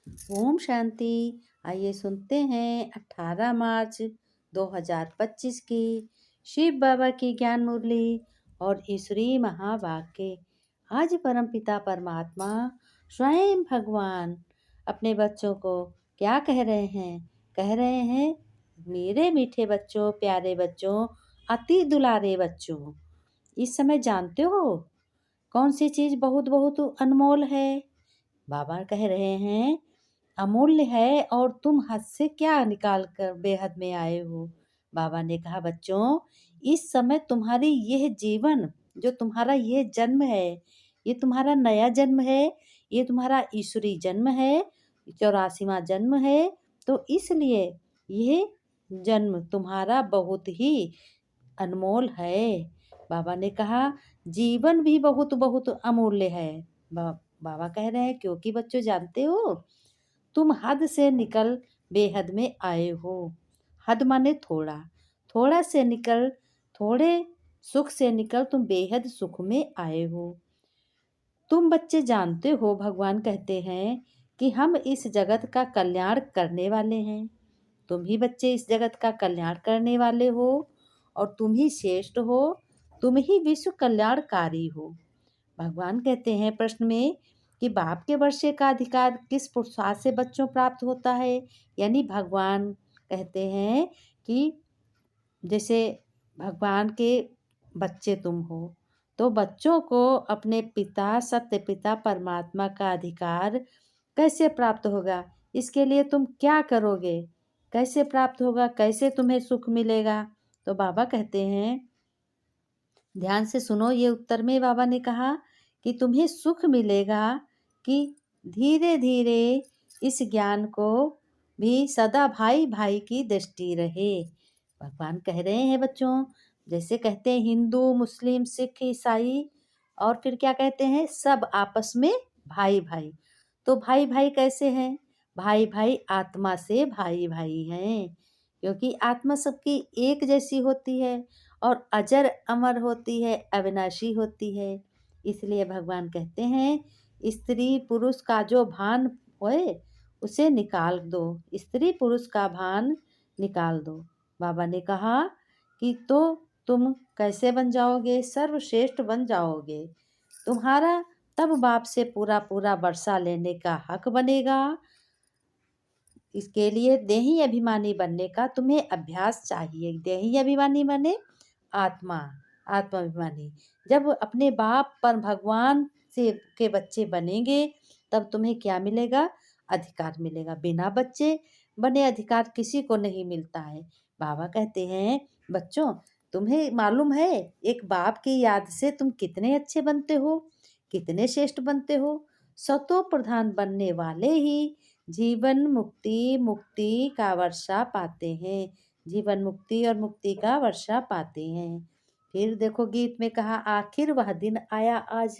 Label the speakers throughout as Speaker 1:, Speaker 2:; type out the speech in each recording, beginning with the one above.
Speaker 1: ओम शांति। आइए सुनते हैं 18 मार्च 2025 की शिव बाबा की ज्ञान मुरली और ईश्वरीय महावाक्य। आज परमपिता परमात्मा स्वयं भगवान अपने बच्चों को क्या कह रहे हैं? कह रहे हैं, मेरे मीठे बच्चों, प्यारे बच्चों, अति दुलारे बच्चों, इस समय जानते हो कौन सी चीज बहुत बहुत अनमोल है? बाबा कह रहे हैं अमूल्य है और तुम हद से क्या निकाल कर बेहद में आए हो। बाबा ने कहा बच्चों, इस समय तुम्हारी यह जीवन, जो तुम्हारा ये जन्म है, ये तुम्हारा नया जन्म है, ये तुम्हारा ईश्वरी जन्म है, 84वां जन्म है। तो इसलिए ये जन्म तुम्हारा बहुत ही अनमोल है। बाबा ने कहा जीवन भी बहुत बहुत अमूल्य है। बाबा कह रहे हैं क्योंकि बच्चों जानते हो तुम हद से निकल बेहद में आए हो। हद माने थोड़ा, थोड़ा से निकल, थोड़े सुख से निकल तुम बेहद सुख में आए हो। तुम बच्चे जानते हो भगवान कहते हैं कि हम इस जगत का कल्याण करने वाले हैं। तुम ही बच्चे इस जगत का कल्याण करने वाले हो और तुम ही श्रेष्ठ हो, तुम ही विश्व कल्याणकारी हो। भगवान कहते हैं प्रश्न में कि बाप के वर्षे का अधिकार किस पुरुषार्थ से बच्चों प्राप्त होता है। यानी भगवान कहते हैं कि जैसे भगवान के बच्चे तुम हो, तो बच्चों को अपने पिता, सत्य पिता परमात्मा का अधिकार कैसे प्राप्त होगा? इसके लिए तुम क्या करोगे? कैसे प्राप्त होगा? कैसे तुम्हें सुख मिलेगा? तो बाबा कहते हैं, ध्यान से सुनो, ये उत्तर में बाबा ने कहा कि तुम्हें सुख मिलेगा कि धीरे धीरे इस ज्ञान को भी सदा भाई भाई की दृष्टि रहे। भगवान कह रहे हैं बच्चों, जैसे कहते हैं हिंदू, मुस्लिम, सिख, ईसाई और फिर क्या कहते हैं, सब आपस में भाई भाई। तो भाई भाई कैसे हैं? भाई भाई आत्मा से भाई भाई हैं, क्योंकि आत्मा सबकी एक जैसी होती है और अजर अमर होती है, अविनाशी होती है। इसलिए भगवान कहते हैं स्त्री पुरुष का जो भान होए उसे निकाल दो, स्त्री पुरुष का भान निकाल दो। बाबा ने कहा कि तो तुम कैसे बन जाओगे? सर्वश्रेष्ठ बन जाओगे। तुम्हारा तब बाप से पूरा पूरा वर्षा लेने का हक बनेगा। इसके लिए देही अभिमानी बनने का तुम्हें अभ्यास चाहिए। देही अभिमानी बने आत्मा, आत्माभिमानी। जब अपने बाप पर भगवान से के बच्चे बनेंगे तब तुम्हें क्या मिलेगा? अधिकार मिलेगा। बिना बच्चे बने अधिकार किसी को नहीं मिलता है। बाबा कहते हैं बच्चों, तुम्हें मालूम है एक बाप की याद से तुम कितने अच्छे बनते हो, कितने श्रेष्ठ बनते हो। सतो प्रधान बनने वाले ही जीवन मुक्ति मुक्ति का वर्षा पाते हैं। जीवन मुक्ति और मुक्ति का वर्षा पाते हैं। फिर देखो गीत में कहा आखिर वह दिन आया आज।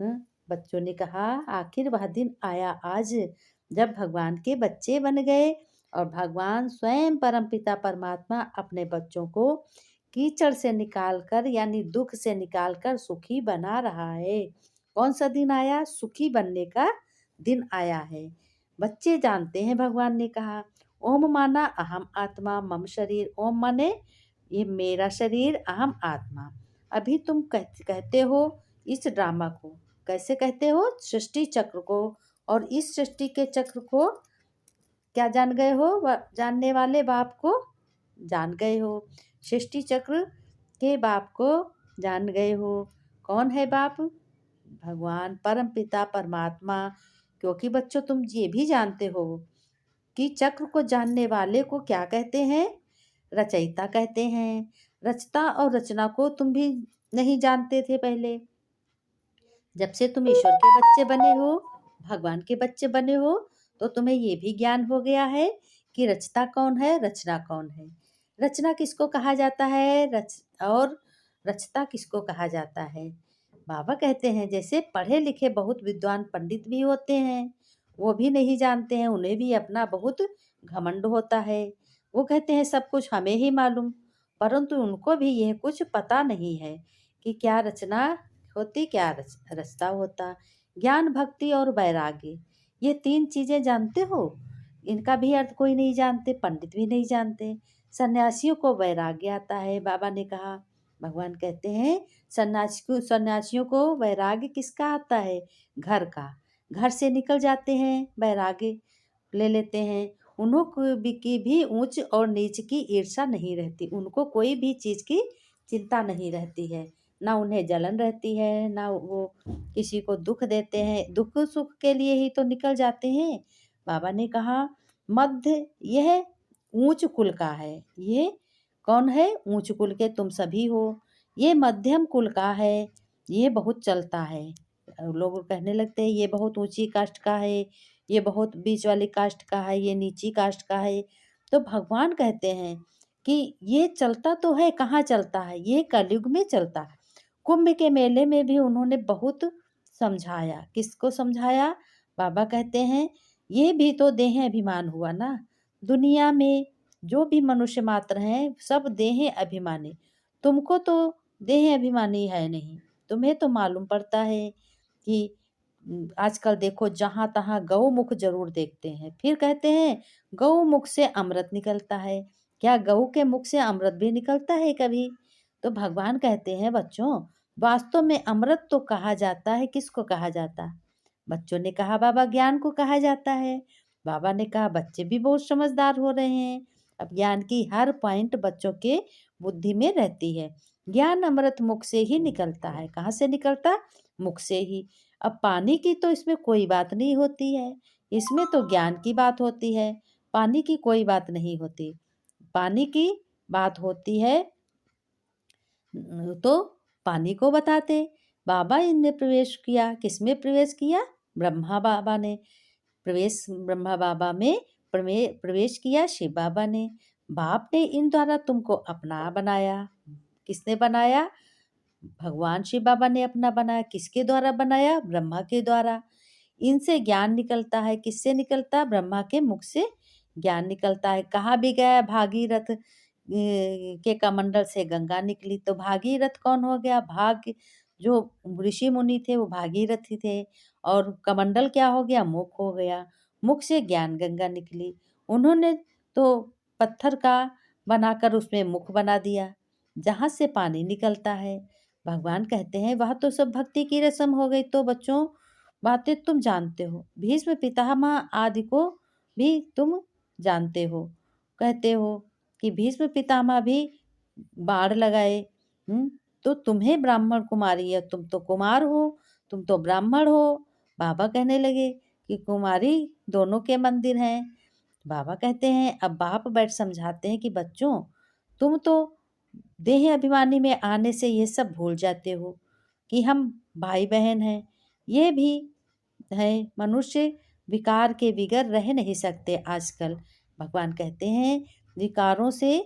Speaker 1: बच्चों ने कहा आखिर वह दिन आया आज जब भगवान के बच्चे बन गए और भगवान स्वयं परमपिता परमात्मा अपने बच्चों को कीचड़ से निकालकर यानी दुख से निकालकर सुखी बना रहा है। कौन सा दिन आया? सुखी बनने का दिन आया है। बच्चे जानते हैं भगवान ने कहा ओम माना अहम आत्मा मम शरीर। ओम माने ये मेरा शरीर, अहम आत्मा। अभी तुम कहते हो इस ड्रामा को, कैसे कहते हो? सृष्टि चक्र को। और इस सृष्टि के चक्र को क्या जान गए हो? जानने वाले बाप को जान गए हो। सृष्टि चक्र के बाप को जान गए हो। कौन है बाप? भगवान परम पिता परमात्मा। क्योंकि बच्चों तुम ये भी जानते हो कि चक्र को जानने वाले को क्या कहते हैं? रचयिता कहते हैं। रचता और रचना को तुम भी नहीं जानते थे पहले। जब से तुम ईश्वर के बच्चे बने हो, भगवान के बच्चे बने हो, तो तुम्हें ये भी ज्ञान हो गया है कि रचता कौन है, रचना कौन है। रचना किसको कहा जाता है और रचता किसको कहा जाता है? बाबा कहते हैं जैसे पढ़े लिखे बहुत विद्वान पंडित भी होते हैं, वो भी नहीं जानते हैं, उन्हें भी अपना बहुत घमंड होता है। वो कहते हैं सब कुछ हमें ही मालूम, परंतु उनको भी यह कुछ पता नहीं है कि क्या रचना होती, क्या रचता होता। ज्ञान भक्ति और वैराग्य, ये 3 चीज़ें जानते हो? इनका भी अर्थ कोई नहीं जानते, पंडित भी नहीं जानते। सन्यासियों को वैराग्य आता है, बाबा ने कहा। भगवान कहते हैं सन्यासियों को वैराग्य किसका आता है? घर का। घर से निकल जाते हैं, वैराग्य ले लेते हैं। उन्हों को की भी ऊंच और नीच की ईर्षा नहीं रहती, उनको कोई भी चीज़ की चिंता नहीं रहती है, ना उन्हें जलन रहती है, ना वो किसी को दुख देते हैं। दुख सुख के लिए ही तो निकल जाते हैं। बाबा ने कहा मध्य यह ऊंच कुल का है। ये कौन है? ऊंच कुल के तुम सभी हो। ये मध्यम कुल का है, ये बहुत चलता है। लोग कहने लगते हैं ये बहुत ऊंची कास्ट का है, ये बहुत बीच वाली कास्ट का है, ये नीची कास्ट का है। तो भगवान कहते हैं कि ये चलता तो है, कहाँ चलता है? ये कलयुग में चलता है। कुंभ के मेले में भी उन्होंने बहुत समझाया। किसको समझाया? बाबा कहते हैं ये भी तो देह अभिमान हुआ ना। दुनिया में जो भी मनुष्य मात्र हैं सब देह अभिमानी। तुमको तो देह अभिमानी है नहीं। तुम्हें तो मालूम पड़ता है कि आजकल देखो जहाँ तहाँ गौमुख जरूर देखते हैं। फिर कहते हैं गौमुख से अमृत निकलता है। क्या गऊ के मुख से अमृत भी निकलता है कभी? तो भगवान कहते हैं बच्चों, वास्तव में अमृत तो कहा जाता है, किसको कहा जाता है? बच्चों ने कहा बाबा ज्ञान को कहा जाता है। बाबा ने कहा बच्चे भी बहुत समझदार हो रहे हैं। अब ज्ञान की हर पॉइंट बच्चों के बुद्धि में रहती है। ज्ञान अमृत मुख से ही निकलता है। कहाँ से निकलता? मुख से ही। अब पानी की तो इसमें कोई बात नहीं होती है, इसमें तो ज्ञान की बात होती है। पानी की कोई बात नहीं होती। पानी की बात होती है तो पानी को बताते। बाबा इनने प्रवेश किया, किसमें प्रवेश किया? ब्रह्मा बाबा ने ब्रह्मा बाबा में प्रवेश किया शिव बाबा ने। बाप ने इन द्वारा तुमको अपना बनाया। किसने बनाया? भगवान शिव बाबा ने अपना बनाया। किसके द्वारा बनाया? ब्रह्मा के द्वारा। इनसे ज्ञान निकलता है। किससे निकलता? ब्रह्मा के मुख से ज्ञान निकलता है। कहाँ भी गया भागीरथ के कमंडल से गंगा निकली। तो भागीरथ कौन हो गया? भाग जो ऋषि मुनि थे वो भागीरथी थे। और कमंडल क्या हो गया? मुख हो गया। मुख से ज्ञान गंगा निकली। उन्होंने तो पत्थर का बनाकर उसमें मुख बना दिया, जहाँ से पानी निकलता है। भगवान कहते हैं वह तो सब भक्ति की रस्म हो गई। तो बच्चों बातें तुम जानते हो, भीष्म पितामह आदि को भी तुम जानते हो। कहते हो कि भीष्म पितामह भी बाढ़ लगाए। तो तुम्हें ब्राह्मण कुमारी है, तुम तो कुमार हो, तुम तो ब्राह्मण हो। बाबा कहने लगे कि कुमारी दोनों के मंदिर हैं। बाबा कहते हैं, अब बाप बैठ समझाते हैं कि बच्चों तुम तो देह अभिमानी में आने से ये सब भूल जाते हो कि हम भाई बहन हैं। ये भी है, मनुष्य विकार के बिगर रह नहीं सकते आजकल। भगवान कहते हैं विकारों से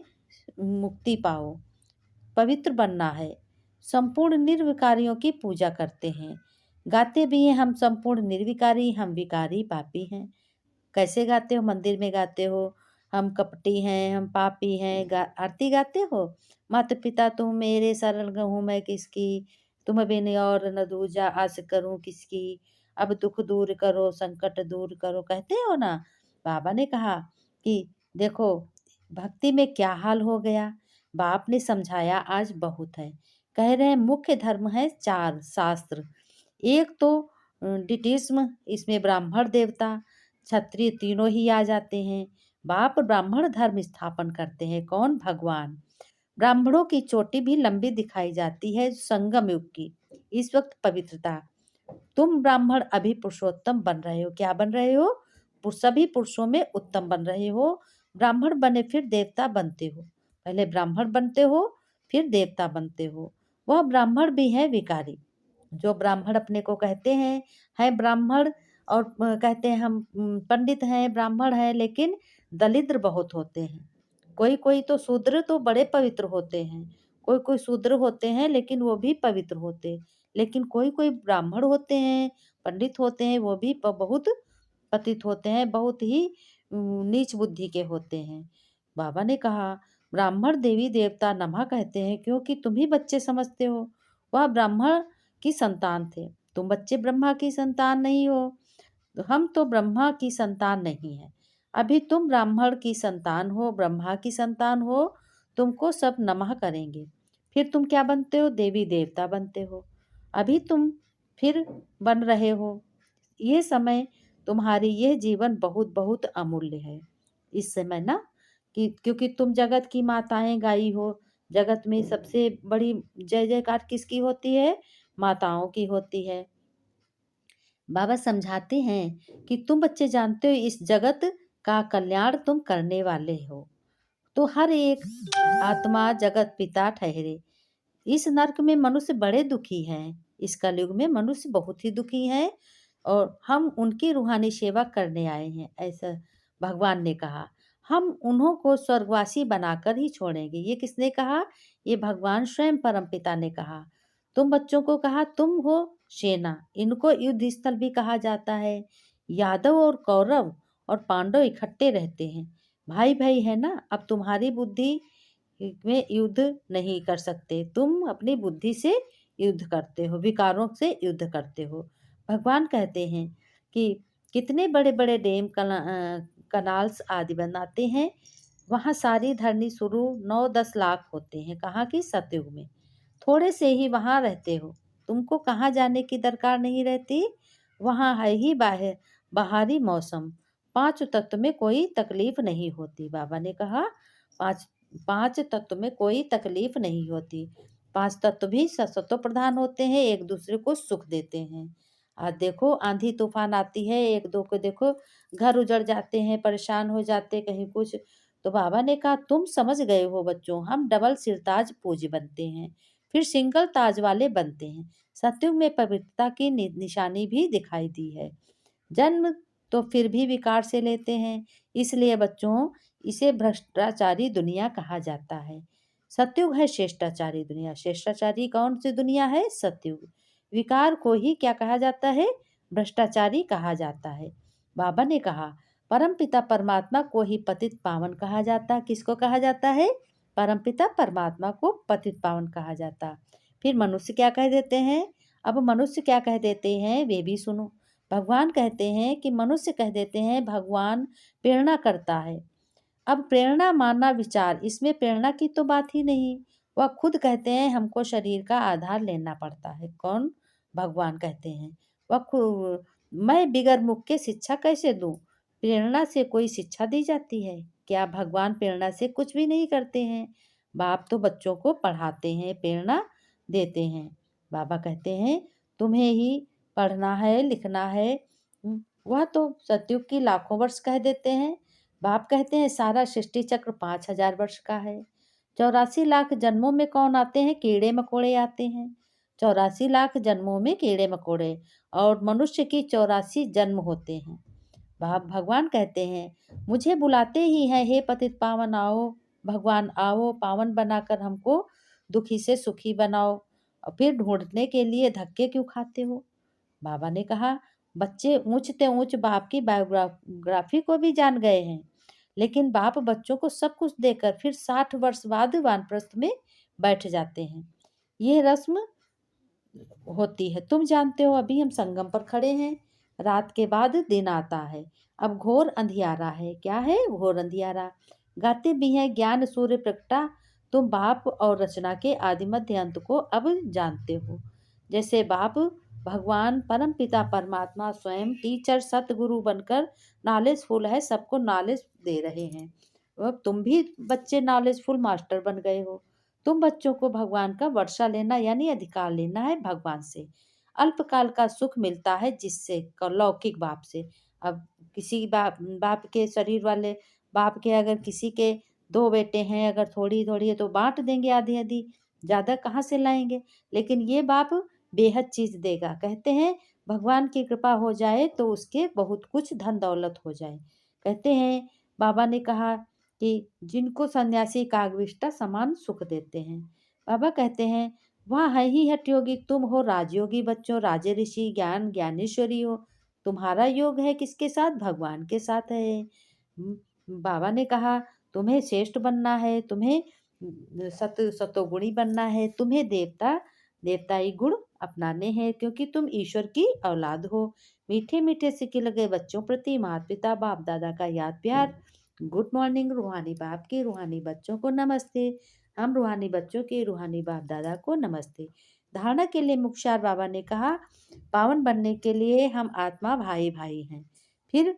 Speaker 1: मुक्ति पाओ, पवित्र बनना है। संपूर्ण निर्विकारियों की पूजा करते हैं। गाते भी हैं हम संपूर्ण निर्विकारी, हम विकारी पापी हैं। कैसे गाते हो? मंदिर में गाते हो हम कपटी हैं, हम पापी हैं। आरती गाते हो माता पिता तुम मेरे शरण हूँ मैं किसकी, तुम बिन और न दूजा आस करूँ किसकी, अब दुख दूर करो संकट दूर करो, कहते हो ना। बाबा ने कहा कि देखो भक्ति में क्या हाल हो गया। बाप ने समझाया आज बहुत है। कह रहे हैं मुख्य धर्म है 4 शास्त्र। एक तो डिटिज्म, इसमें ब्राह्मण देवता क्षत्रिय तीनों ही आ जाते हैं। बाप ब्राह्मण धर्म स्थापन करते हैं। कौन? भगवान। ब्राह्मणों की चोटी भी लंबी दिखाई जाती है संगम युग की। इस वक्त पवित्रता। तुम ब्राह्मण अभी पुरुषोत्तम बन रहे हो। क्या बन रहे हो? सभी पुरुषों में उत्तम बन रहे हो। ब्राह्मण बने फिर देवता बनते हो। पहले ब्राह्मण बनते हो फिर देवता बनते हो। वह ब्राह्मण भी है विकारी। जो ब्राह्मण अपने को कहते हैं है ब्राह्मण और कहते हैं हम पंडित हैं, ब्राह्मण हैं, लेकिन दलिद्र बहुत होते हैं। कोई कोई तो शूद्र तो बड़े पवित्र होते हैं। कोई कोई शूद्र होते हैं लेकिन वो भी पवित्र होते। लेकिन कोई कोई ब्राह्मण होते हैं, पंडित होते हैं, वो भी बहुत पतित होते हैं, बहुत ही नीच बुद्धि के होते हैं। बाबा ने कहा ब्राह्मण देवी देवता नमा कहते हैं क्योंकि तुम ही बच्चे समझते हो। वह ब्राह्मण की संतान थे, तुम बच्चे ब्रह्मा की संतान नहीं हो। तो हम तो ब्रह्मा की संतान नहीं है। अभी तुम ब्राह्मण की संतान हो, ब्रह्मा की संतान हो, तुमको सब नमः करेंगे। फिर तुम क्या बनते हो? देवी देवता बनते हो। अभी तुम फिर बन रहे हो। ये समय तुम्हारी, यह जीवन बहुत बहुत अमूल्य है इस समय ना, कि क्योंकि तुम जगत की माताएं गाई हो। जगत में सबसे बड़ी जय जयकार किसकी होती है? माताओं की होती है। बाबा समझाते हैं कि तुम बच्चे जानते हो इस जगत का कल्याण तुम करने वाले हो, तो हर एक आत्मा जगत पिता ठहरे। इस नरक में मनुष्य बड़े दुखी हैं। इस कलयुग में मनुष्य बहुत ही दुखी हैं और हम उनकी रूहानी सेवा करने आए हैं, ऐसा भगवान ने कहा। हम उन्हों को स्वर्गवासी बनाकर ही छोड़ेंगे। ये किसने कहा? ये भगवान स्वयं परमपिता ने कहा। तुम बच्चों को कहा तुम हो सेना। इनको युद्ध स्थल भी कहा जाता है। यादव और कौरव और पांडव इकट्ठे रहते हैं, भाई भाई है ना। अब तुम्हारी बुद्धि में युद्ध नहीं कर सकते, तुम अपनी बुद्धि से युद्ध करते हो, विकारों से युद्ध करते हो। भगवान कहते हैं कि कितने बड़े बड़े डैम कनाल्स आदि बनाते हैं, वहाँ सारी धरनी शुरू 9-10 लाख होते हैं। कहाँ की? सतयुग में। थोड़े से ही वहाँ रहते हो, तुमको कहाँ जाने की दरकार नहीं रहती। वहाँ है ही बाहरी मौसम। 5 तत्व में कोई तकलीफ नहीं होती। बाबा ने कहा 5 5 तत्व में कोई तकलीफ नहीं होती। 5 तत्व भी सत्व प्रधान होते हैं, एक दूसरे को सुख देते हैं। और देखो आंधी तूफान आती है, एक दो को देखो घर उजड़ जाते हैं, परेशान हो जाते कहीं कुछ। तो बाबा ने कहा तुम समझ गए हो बच्चों, हम डबल सिरताज पूज बनते हैं, फिर सिंगल ताज वाले बनते हैं। सतयुग में पवित्रता की निशानी भी दिखाई दी है। जन्म तो फिर भी विकार से लेते हैं, इसलिए बच्चों इसे भ्रष्टाचारी दुनिया कहा जाता है। सतयुग है श्रेष्ठाचारी दुनिया। श्रेष्ठाचारी कौन सी दुनिया है? सतयुग। विकार को ही क्या कहा जाता है? भ्रष्टाचारी कहा जाता है। बाबा ने कहा परमपिता परमात्मा को ही पतित पावन कहा जाता। किसको कहा जाता है? परमपिता परमात्मा को पतित पावन कहा जाता। फिर मनुष्य क्या कह देते हैं? अब मनुष्य क्या कह देते हैं वे भी सुनो। भगवान कहते हैं कि मनुष्य कह देते हैं भगवान प्रेरणा करता है। अब प्रेरणा मानना विचार, इसमें प्रेरणा की तो बात ही नहीं। वह खुद कहते हैं हमको शरीर का आधार लेना पड़ता है। कौन? भगवान कहते हैं मैं बिगर मुख के शिक्षा कैसे दूं? प्रेरणा से कोई शिक्षा दी जाती है क्या? भगवान प्रेरणा से कुछ भी नहीं करते हैं। बाप तो बच्चों को पढ़ाते हैं, प्रेरणा देते हैं। बाबा कहते हैं तुम्हें ही पढ़ना है, लिखना है। वह तो सतयुग की लाखों वर्ष कह देते हैं। बाप कहते हैं सारा सृष्टि चक्र 5,000 वर्ष का है। 84 लाख जन्मों में कौन आते हैं? कीड़े मकोड़े आते हैं। 84 लाख जन्मों में कीड़े मकोड़े, और मनुष्य की 84 जन्म होते हैं। बाप भगवान कहते हैं मुझे बुलाते ही हैं, हे पतित पावन आओ। भगवान आओ, पावन बनाकर हमको दुखी से सुखी बनाओ। और फिर ढूंढने के लिए धक्के क्यों खाते हो? बाबा ने कहा बच्चे ऊंचते ऊंच बाप की बायोग्राफी को भी जान गए हैं, लेकिन बाप बच्चों को सब कुछ देकर फिर 60 वर्ष बाद वानप्रस्थ में बैठ जाते हैं। ये रस्म होती है। तुम जानते हो अभी हम संगम पर खड़े हैं, रात के बाद दिन आता है। अब घोर अंधियारा है। क्या है? घोर अंधियारा। गाते भी हैं ज्ञान सूर्य प्रगटा। तुम बाप और रचना के आदि मध्य अंत को अब जानते हो। जैसे बाप भगवान परम पिता परमात्मा स्वयं टीचर सतगुरु बनकर नॉलेजफुल है, सबको नॉलेज दे रहे हैं। अब तुम भी बच्चे नॉलेजफुल मास्टर बन गए हो। तुम बच्चों को भगवान का वर्षा लेना यानी अधिकार लेना है भगवान से। अल्पकाल का सुख मिलता है जिससे लौकिक बाप से। अब किसी बाप के शरीर वाले बाप के अगर किसी के 2 बेटे हैं, अगर थोड़ी थोड़ी है तो बांट देंगे आधी आधी, ज़्यादा कहाँ से लाएंगे। लेकिन ये बाप बेहद चीज़ देगा। कहते हैं भगवान की कृपा हो जाए तो उसके बहुत कुछ धन दौलत हो जाए। कहते हैं बाबा ने कहा कि जिनको सन्यासी कागविष्टा समान सुख देते हैं। बाबा कहते हैं वह है ही हठ योगी, तुम हो राजयोगी बच्चों, राजे ऋषि ज्ञान ज्ञानेश्वरी हो। तुम्हारा योग है किसके साथ? भगवान के साथ है। बाबा ने कहा तुम्हें श्रेष्ठ बनना है, तुम्हें सतोगुणी बनना है, तुम्हें देवताई गुण अपनाने हैं, क्योंकि तुम ईश्वर की औलाद हो। मीठे मीठे सिक्के लगे बच्चों प्रति माता पिता बाप दादा का याद प्यार। गुड मॉर्निंग रूहानी बाप के रूहानी बच्चों को नमस्ते। हम रूहानी बच्चों के रूहानी बाप दादा को नमस्ते। धारणा के लिए मुख्तार बाबा ने कहा, पावन बनने के लिए हम आत्मा भाई भाई हैं, फिर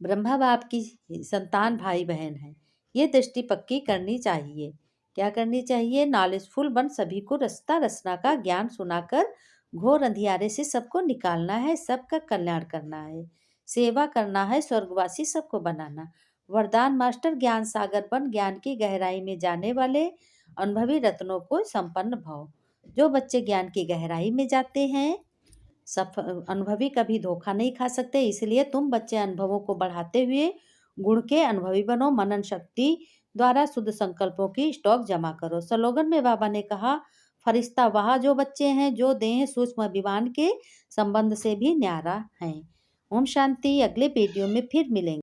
Speaker 1: ब्रह्मा बाप की संतान भाई बहन है। ये दृष्टि पक्की करनी चाहिए। क्या करनी चाहिए? नॉलेजफुल बन सभी को रास्ता रचना का ज्ञान सुनाकर घोर अंधियारे से सबको निकालना है, सबका कल्याण करना है, सेवा करना है, स्वर्गवासी सबको बनाना। वरदान मास्टर ज्ञान सागर बन ज्ञान की गहराई में जाने वाले अनुभवी रत्नों को संपन्न भव। जो बच्चे ज्ञान की गहराई में जाते हैं, अनुभवी कभी धोखा नहीं खा सकते। इसलिए तुम बच्चे अनुभवों को बढ़ाते हुए गुण के अनुभवी बनो। मनन शक्ति द्वारा शुद्ध संकल्पों की स्टॉक जमा करो। स्लोगन में बाबा ने कहा, फरिश्ता वह जो बच्चे हैं जो देह सूक्ष्म अभिमान के संबंध से भी न्यारा हैं। ओम शांति। अगले वीडियो में फिर मिलेंगे।